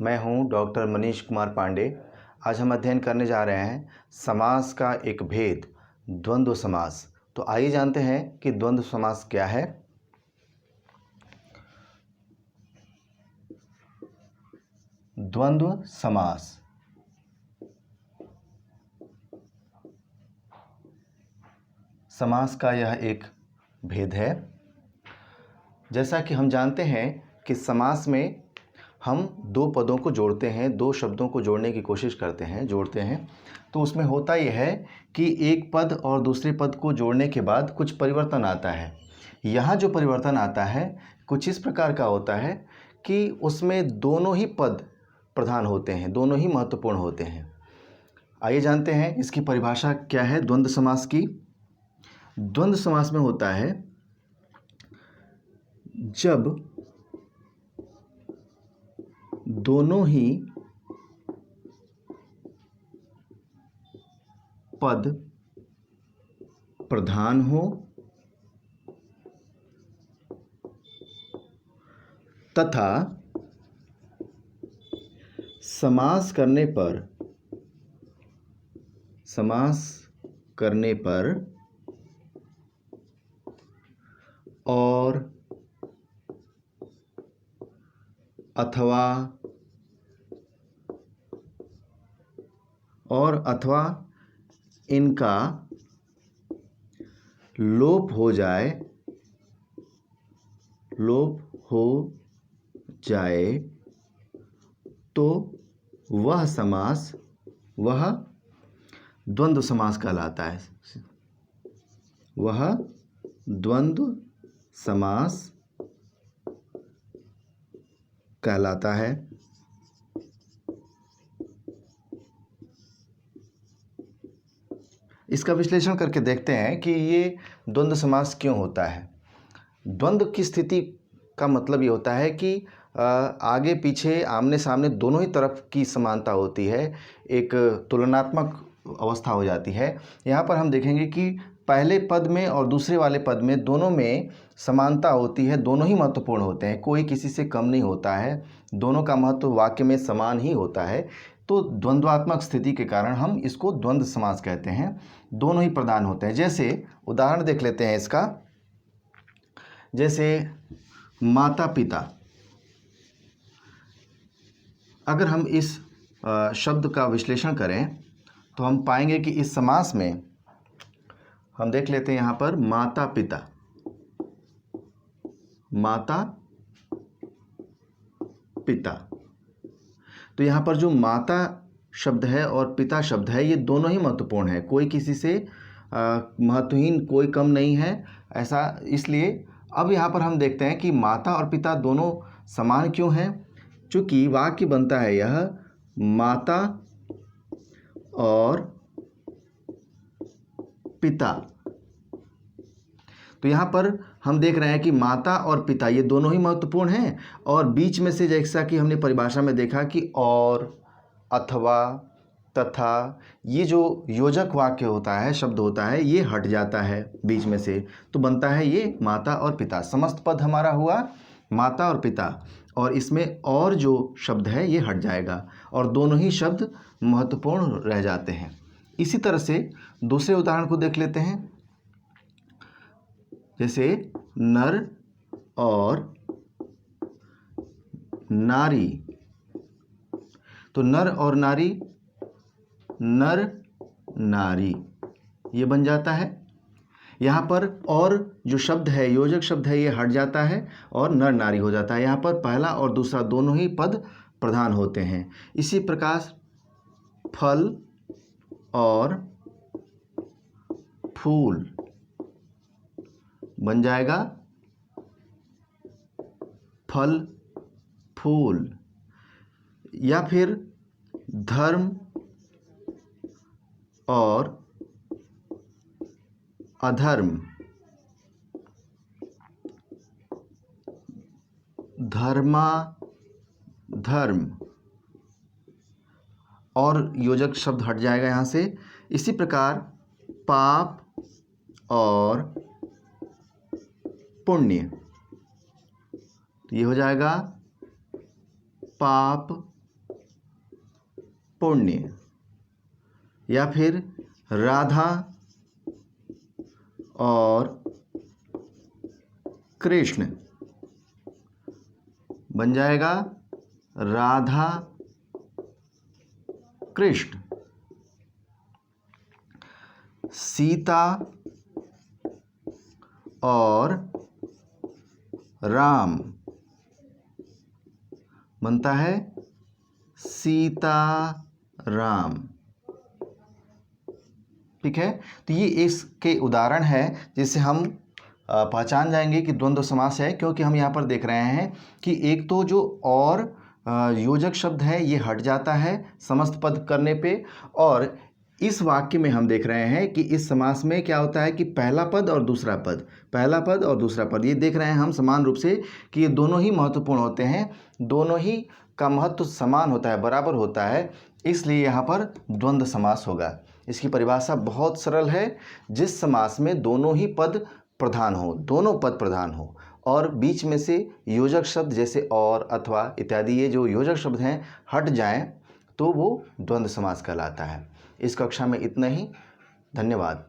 मैं हूं डॉक्टर मनीष कुमार पांडे। आज हम अध्ययन करने जा रहे हैं समास का एक भेद, द्वंद्व समास। तो आइए जानते हैं कि द्वंद्व समास क्या है। द्वंद्व समास समास का यह एक भेद है। जैसा कि हम जानते हैं कि समास में हम दो पदों को जोड़ते हैं, दो शब्दों को जोड़ने की कोशिश करते हैं, जोड़ते हैं। तो उसमें होता यह है कि एक पद और दूसरे पद को जोड़ने के बाद कुछ परिवर्तन आता है। यहाँ जो परिवर्तन आता है कुछ इस प्रकार का होता है कि उसमें दोनों ही पद प्रधान होते हैं, दोनों ही महत्वपूर्ण होते हैं। आइए जानते हैं इसकी परिभाषा क्या है द्वंद्व समास की। द्वंद्व समास में होता है जब दोनों ही पद प्रधान हो तथा समास करने पर और अथवा इनका लोप हो जाए तो वह द्वंद्व समास कहलाता है। वह द्वंद्व समास कहलाता है। इसका विश्लेषण करके देखते हैं कि ये द्वंद्व समास क्यों होता है। द्वंद्व की स्थिति का मतलब ये होता है कि आगे पीछे आमने सामने दोनों ही तरफ की समानता होती है, एक तुलनात्मक अवस्था हो जाती है। यहाँ पर हम देखेंगे कि पहले पद में और दूसरे वाले पद में दोनों में समानता होती है, दोनों ही महत्वपूर्ण होते हैं, कोई किसी से कम नहीं होता है, दोनों का महत्व वाक्य में समान ही होता है। तो द्वंद्वात्मक स्थिति के कारण हम इसको द्वंद्व समास कहते हैं, दोनों ही प्रधान होते हैं। जैसे उदाहरण देख लेते हैं इसका। जैसे माता पिता, अगर हम इस शब्द का विश्लेषण करें तो हम पाएंगे कि इस समास में हम देख लेते हैं यहाँ पर माता पिता। तो यहाँ पर जो माता शब्द है और पिता शब्द है ये दोनों ही महत्वपूर्ण है, कोई किसी से महत्वहीन, कोई कम नहीं है, ऐसा इसलिए अब यहाँ पर हम देखते हैं कि माता और पिता दोनों समान क्यों हैं। चूँकि वाक्य बनता है यह माता और पिता। तो यहाँ पर हम देख रहे हैं कि माता और पिता ये दोनों ही महत्वपूर्ण हैं और बीच में से जैसा कि हमने परिभाषा में देखा कि और, अथवा, तथा, ये जो योजक वाक्य होता है, शब्द होता है, ये हट जाता है बीच में से, तो बनता है ये माता और पिता। समस्त पद हमारा हुआ माता और पिता और इसमें और जो शब्द है ये हट जाएगा और दोनों ही शब्द महत्वपूर्ण रह जाते हैं। इसी तरह से दूसरे उदाहरण को देख लेते हैं। जैसे नर और नारी। तो नर और नारी, नर नारी ये बन जाता है। यहाँ पर और जो शब्द है, योजक शब्द है, ये हट जाता है और नर नारी हो जाता है। यहाँ पर पहला और दूसरा दोनों ही पद प्रधान होते हैं। इसी प्रकार फल और फूल बन जाएगा फल फूल। या फिर धर्म और अधर्म, धर्मा धर्म, और योजक शब्द हट जाएगा यहाँ से। इसी प्रकार पाप और पुण्य, तो ये हो जाएगा पाप पुण्य, या फिर राधा और कृष्ण बन जाएगा राधा कृष्ण। सीता और राम बनता है सीता राम। ठीक है, तो ये इसके उदाहरण है जिससे हम पहचान जाएंगे कि द्वंद्व समास है, क्योंकि हम यहाँ पर देख रहे हैं कि एक तो जो और योजक शब्द है ये हट जाता है समस्त पद करने पे, और इस वाक्य में हम देख रहे हैं कि इस समास में क्या होता है कि पहला पद और दूसरा पद, पहला पद और दूसरा पद, ये देख रहे हैं हम समान रूप से कि ये दोनों ही महत्वपूर्ण होते हैं, दोनों ही का महत्व समान होता है, बराबर होता है, इसलिए यहाँ पर द्वंद्व समास होगा। इसकी परिभाषा बहुत सरल है, जिस समास में दोनों ही पद प्रधान हो, दोनों पद प्रधान हो और बीच में से योजक शब्द जैसे और, अथवा इत्यादि ये जो योजक शब्द हैं हट जाएं तो वो द्वंद्व समास कहलाता है। इस कक्षा में इतना ही। धन्यवाद।